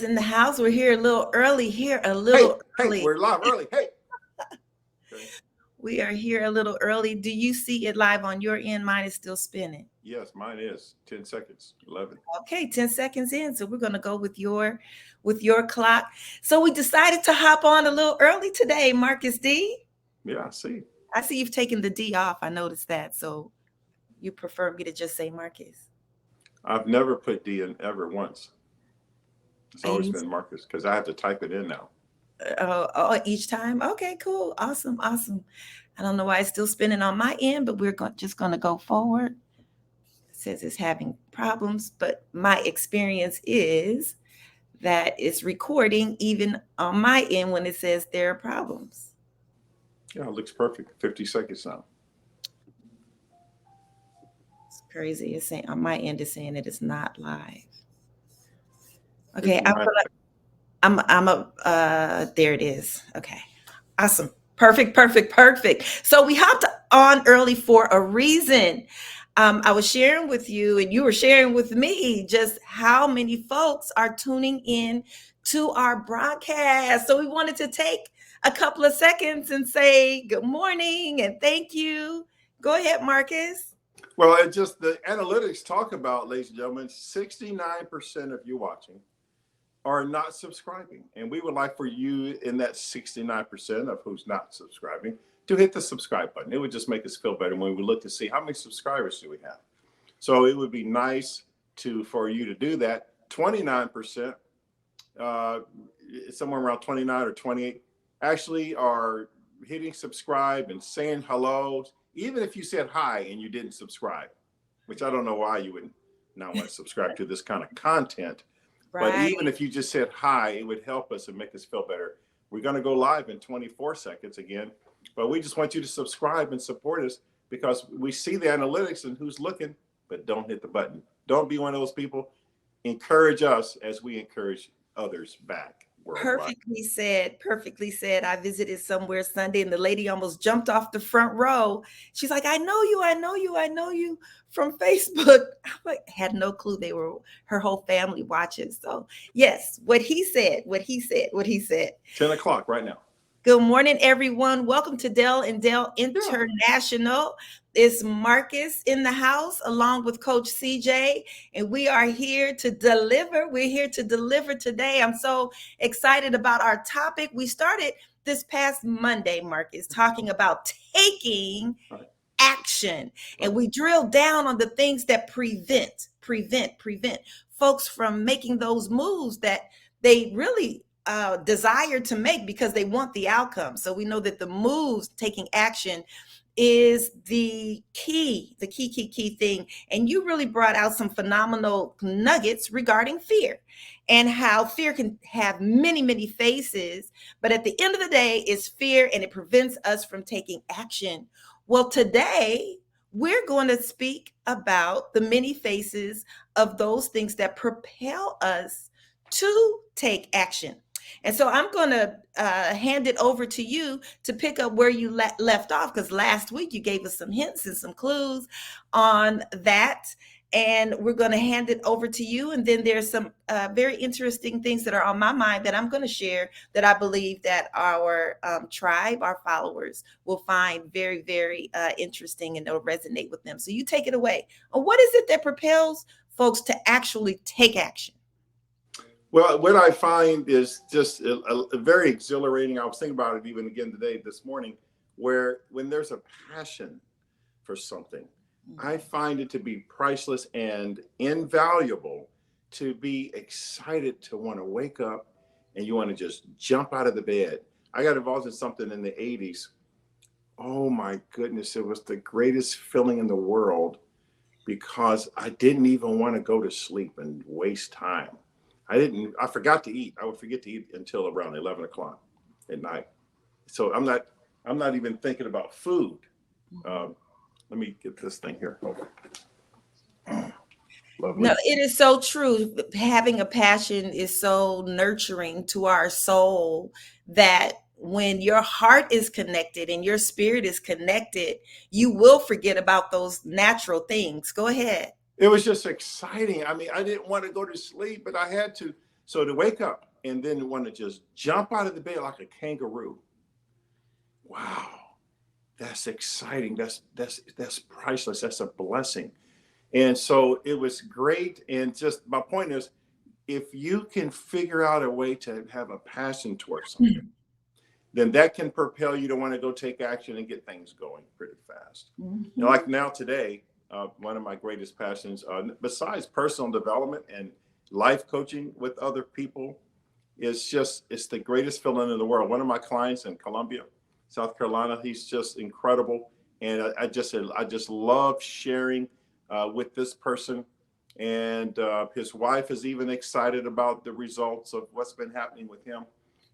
is in the house. We're here a little early, here a Hey, little hey, early. we're live early. Hey. Okay. We are here a little early. Do you see it live on your end? Mine is still spinning. Yes, mine is 10 seconds, 11. Okay, 10 seconds in. So we're gonna go with your clock. So we decided to hop on a little early today, Marcus D. Yeah, I see. I see you've taken the D off. I noticed that. So you prefer me to just say Marcus. I've never put D in ever once. It's And always you been Marcus because I have to type it in now. each time. Okay, cool. Awesome, awesome. I don't know why it's still spinning on my end, but just gonna go forward. It says it's having problems, but my experience is that it's recording even on my end when it says there are problems. Yeah, it looks perfect. 50 seconds now. It's crazy. It's saying on my end is saying it is not live. Okay, 59. I'm a there it is. Okay. Awesome. Perfect, perfect, perfect. So we hopped on early for a reason. I was sharing with you, and you were sharing with me just how many folks are tuning in to our broadcast. So we wanted to take a couple of seconds and say good morning and thank you. Go ahead, Marcus. Well, it just the analytics talk about, ladies and gentlemen, 69% of you watching are not subscribing. And we would like for you in that 69% of who's not subscribing to hit the subscribe button. It would just make us feel better when we look to see how many subscribers do we have. So it would be nice for you to do that. 29%, somewhere around 29 or 28, actually are hitting subscribe and saying hello, even if you said hi and you didn't subscribe, which I don't know why you would not want to subscribe to this kind of content. But Right. even if you just said hi, it would help us and make us feel better. We're going to go live in 24 seconds again, but we just want you to subscribe and support us because we see the analytics and who's looking, but don't hit the button. Don't be one of those people. Encourage us as we encourage others back worldwide. Perfectly said. Perfectly said. I visited somewhere Sunday and the lady almost jumped off the front row. She's like, I know you, I know you, I know you from Facebook. I had no clue they were her whole family watching. So yes, what he said, what he said, what he said. 10 o'clock right now. Good morning, everyone. Welcome to Dell and Dell Yeah. International. It's Marcus in the house along with Coach CJ, and we are here to deliver. We're here to deliver today. I'm so excited about our topic. We started this past Monday, Marcus, talking about taking Right. action, and we drilled down on the things that prevent folks from making those moves that they really desire to make because they want the outcome. So we know that the moves, taking action, is the key thing. And you really brought out some phenomenal nuggets regarding fear and how fear can have many, many faces. But at the end of the day, it's fear and it prevents us from taking action. Well, today, we're going to speak about the many faces of those things that propel us to take action. And so I'm going to hand it over to you to pick up where you left off, because last week you gave us some hints and some clues on that. And we're going to hand it over to you. And then there's some very interesting things that are on my mind that I'm going to share that I believe that our tribe, our followers, will find very, very interesting and it'll resonate with them. So you take it away. What is it that propels folks to actually take action? Well, what I find is just a very exhilarating. I was thinking about it even again today, this morning, where when there's a passion for something, I find it to be priceless and invaluable to be excited to want to wake up and you want to just jump out of the bed. I got involved in something in the 80s. Oh my goodness, it was the greatest feeling in the world because I didn't even want to go to sleep and waste time. I forgot to eat. I would forget to eat until around 11 o'clock at night. So I'm not even thinking about food. Let me get this thing here. Okay. Lovely. No, it is so true. Having a passion is so nurturing to our soul that when your heart is connected and your spirit is connected, you will forget about those natural things. Go ahead. It was just exciting. I mean, I didn't want to go to sleep, but I had to. So to wake up and then want to just jump out of the bed like a kangaroo, wow, that's exciting. That's priceless. That's a blessing. And so it was great. And just my point is, if you can figure out a way to have a passion towards something, then that can propel you to want to go take action and get things going pretty fast. You know, Mhm. like now today, one of my greatest passions, besides personal development and life coaching with other people, is just it's the greatest feeling in the world. One of my clients in Columbia, South Carolina, he's just incredible, and I just love sharing with this person. And his wife is even excited about the results of what's been happening with him.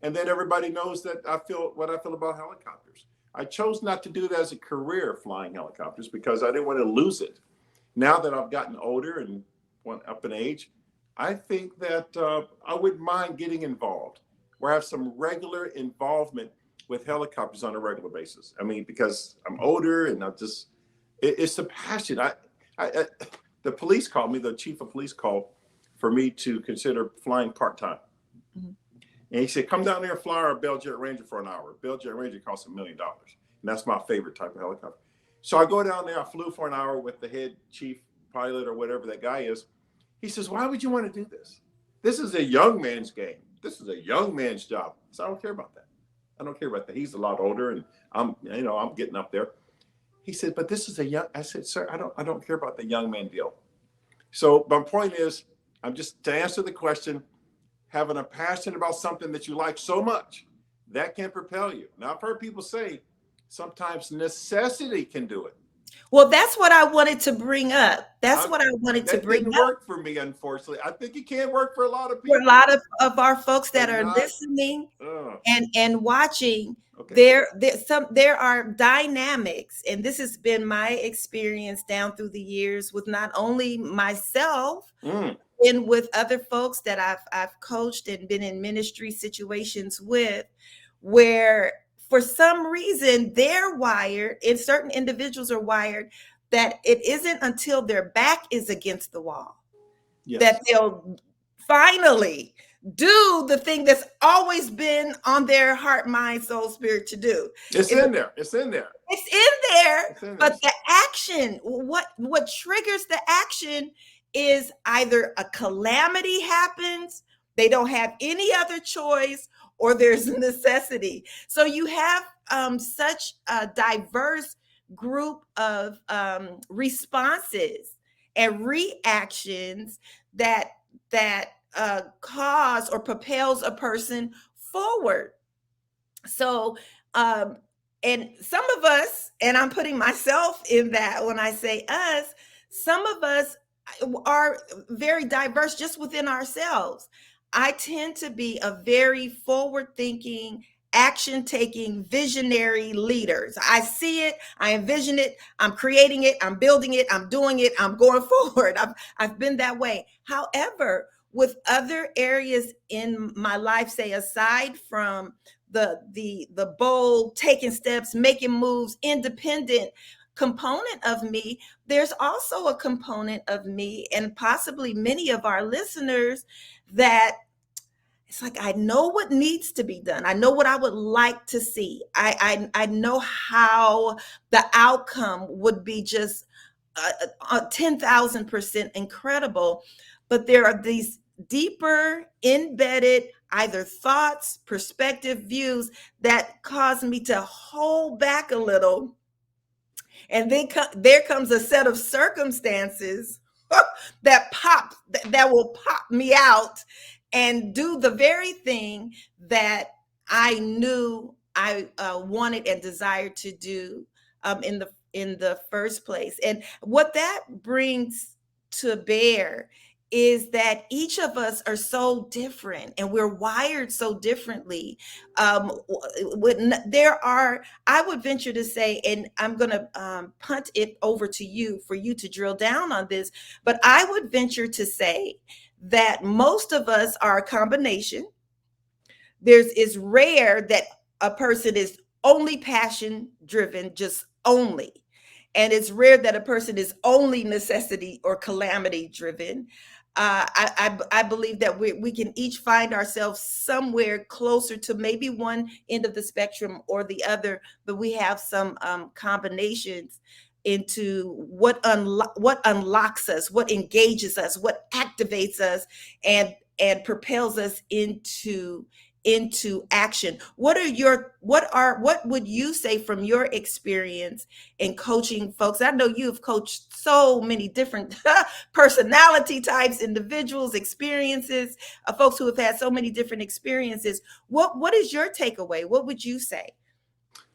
And then everybody knows that I feel what I feel about helicopters. I chose not to do it as a career flying helicopters because I didn't want to lose it. Now that I've gotten older and went up in age, I think that I wouldn't mind getting involved or have some regular involvement with helicopters on a regular basis. I mean, because I'm older and it's a passion. I the police called me, the chief of police called for me to consider flying part time. Mhm. And he said, come down there and fly our Bell Jet Ranger for an hour. Bell Jet Ranger costs $1 million. And that's my favorite type of helicopter. So I go down there, I flew for an hour with the head chief pilot or whatever that guy is. He says, why would you want to do this? This is a young man's game. This is a young man's job. So I don't care about that. I don't care about that. He's a lot older and I'm getting up there. He said, but this is a young, I said, sir, I don't care about the young man deal. So my point is, I'm just to answer the question, having a passion about something that you like so much that can propel you. Now, I've heard people say sometimes necessity can do it. Well, that's what I wanted to bring up. That's I, what I wanted to that bring didn't up work for me, unfortunately. I think it can work for a lot of for a people, lot of our folks that but are not. listening Uh, and watching. okay. There are dynamics, and this has been my experience down through the years with not only myself Mm, and with other folks that I've coached and been in ministry situations with, where for some reason they're wired, and certain individuals are wired, that it isn't until their back is against the wall yes, that they'll finally do the thing that's always been on their heart, mind, soul, spirit to do. it's It's in there. It's in there. it's in there, It's in there. but the action, what triggers the action is either a calamity happens, they don't have any other choice, or there's a necessity. So you have such a diverse group of responses and reactions that cause or propels a person forward. So, um, and some of us, and I'm putting myself in that when I say us, some of us are very diverse just within ourselves. I tend to be a very forward thinking, action taking, visionary leader. So I see it, I envision it, I'm creating it, I'm building it, I'm doing it, I'm going forward. I've been that way. However, with other areas in my life, say aside from the bold taking steps, making moves, independent component of me, there's also a component of me and possibly many of our listeners that it's like I know what needs to be done. I know what I would like to see. I know how the outcome would be just 10,000% incredible. But there are these deeper, embedded either thoughts, perspective, views that cause me to hold back a little, and then there comes a set of circumstances that will pop me out and do the very thing that I knew I wanted and desired to do in the first place. And what that brings to bear is that each of us are so different and we're wired so differently. There are, I would venture to say, and I'm going to punt it over to you for you to drill down on this, but I would venture to say that most of us are a combination. It's rare that a person is only passion driven, just only. And it's rare that a person is only necessity or calamity driven. I believe that we can each find ourselves somewhere closer to maybe one end of the spectrum or the other, but we have some combinations into what unlocks us, what engages us, what activates us, and propels us into action. What would you say from your experience in coaching folks? I know you've coached so many different personality types, individuals, experiences, folks who have had so many different experiences. What is your takeaway? What would you say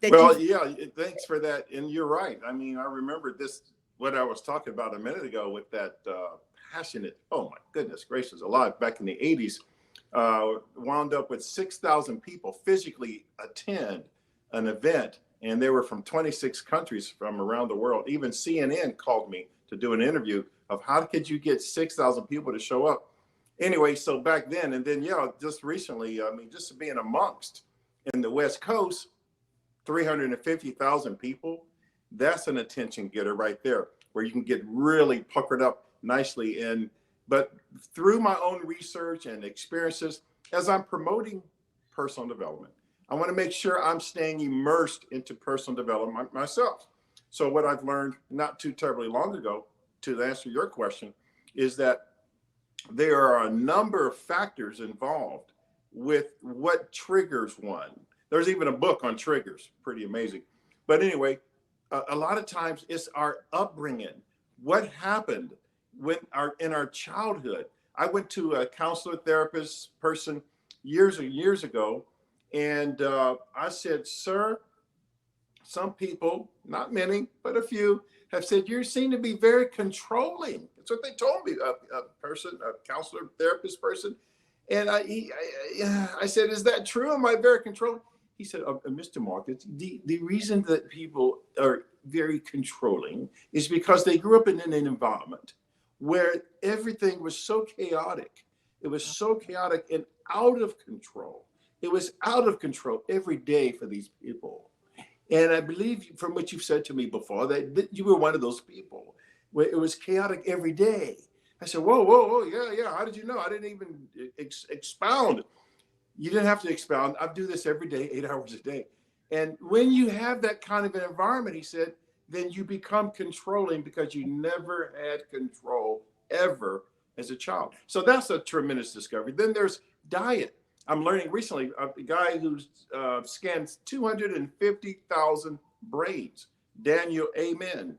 that you? Well, yeah, thanks for that. And you're right. I mean, I remember this, what I was talking about a minute ago with that passionate, oh my goodness gracious, alive, back in the 80s, wound up with 6,000 people physically attend an event. And they were from 26 countries from around the world. Even CNN called me to do an interview of how could you get 6,000 people to show up? Anyway, so back then, and then, yeah, just recently, I mean, just being amongst in the West Coast, 350,000 people, that's an attention getter right there, where you can get really puckered up nicely. And but through my own research and experiences, as I'm promoting personal development, I want to make sure I'm staying immersed into personal development myself. So what I've learned not too terribly long ago, to answer your question, is that there are a number of factors involved with what triggers one. There's even a book on triggers, pretty amazing. But anyway, a lot of times it's our upbringing. What happened when in our childhood? I went to a counselor therapist person years and years ago, and I said, "Sir, some people, not many, but a few, have said you seem to be very controlling." That's what they told me. A person, a counselor, therapist person, and I said, "Is that true? Am I very controlling?" He said, "Mr. Marcus, the reason that people are very controlling is because they grew up in an environment where everything was so chaotic. It was so chaotic and out of control. It was out of control every day for these people." And I believe from what you've said to me before that you were one of those people where it was chaotic every day. I said, "Whoa, whoa, whoa, yeah, yeah. How did you know? I didn't even expound." You didn't have to expound. I do this every day, 8 hours a day. And when you have that kind of an environment, he said, then you become controlling because you never had control ever as a child. So that's a tremendous discovery. Then there's diet. I'm learning recently a guy who's scans 250,000 brains. Daniel Amen.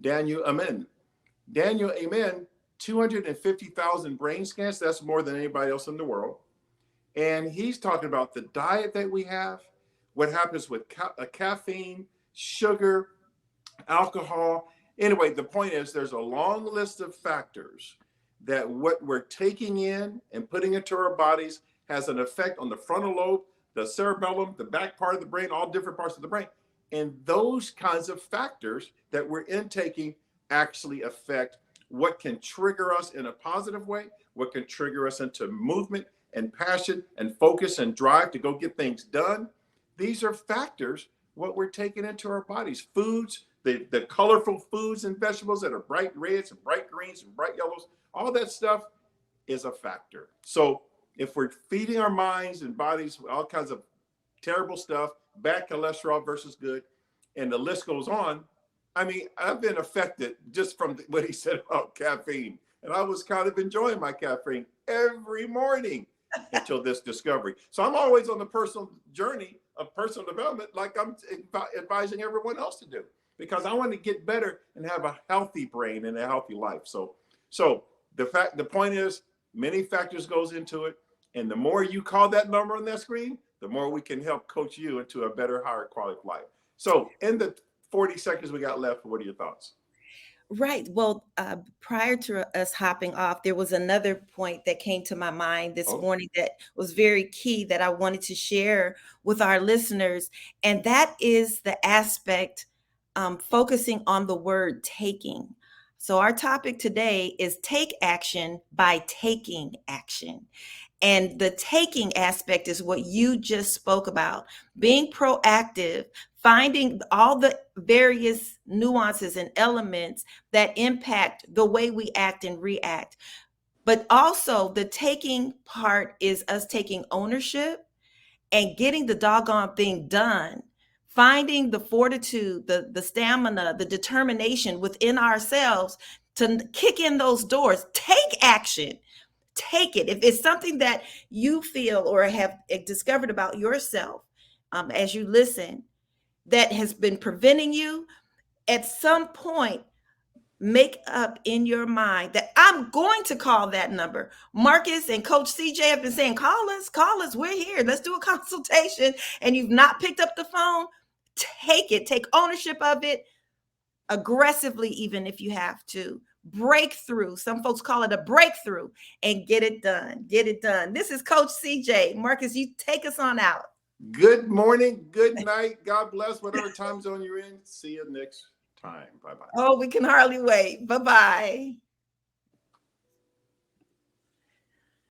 Daniel Amen. Daniel Amen, 250,000 brain scans. That's more than anybody else in the world. And he's talking about the diet that we have, what happens with caffeine, sugar, alcohol. Anyway, the point is there's a long list of factors that what we're taking in and putting into our bodies has an effect on the frontal lobe, the cerebellum, the back part of the brain, all different parts of the brain. And those kinds of factors that we're intaking actually affect what can trigger us in a positive way, what can trigger us into movement and passion and focus and drive to go get things done. These are factors, what we're taking into our bodies. Foods, the colorful foods and vegetables that are bright reds and bright greens and bright yellows, all that stuff is a factor. So if we're feeding our minds and bodies with all kinds of terrible stuff, bad cholesterol versus good, and the list goes on. I mean, I've been affected just from what he said about caffeine. And I was kind of enjoying my caffeine every morning until this discovery. So I'm always on the personal journey of personal development, like I'm advising everyone else to do, because I want to get better and have a healthy brain and a healthy life. So the point is, many factors goes into it, and the more you call that number on that screen, the more we can help coach you into a better, higher quality of life. So in the 40 seconds we got left, what are your thoughts? Right. Well, prior to us hopping off, there was another point that came to my mind this Oh, morning that was very key that I wanted to share with our listeners. And that is the aspect focusing on the word taking. So, our topic today is take action by taking action. And the taking aspect is what you just spoke about, being proactive, finding all the various nuances and elements that impact the way we act and react. But also, the taking part is us taking ownership and getting the doggone thing done, finding the fortitude, the stamina, the determination within ourselves to kick in those doors. Take action. Take it. If it's something that you feel or have discovered about yourself, as you listen, that has been preventing you, at some point, make up in your mind that I'm going to call that number. Marcus and Coach CJ have been saying, call us, we're here. Let's do a consultation. And you've not picked up the phone. Take it, take ownership of it aggressively, even if you have to. Breakthrough. Some folks call it a breakthrough, and get it done. Get it done. This is Coach CJ. Marcus, you take us on out. Good morning, good night. God bless whatever time zone you're in. See you next time. Bye bye. Oh, we can hardly wait. Bye bye.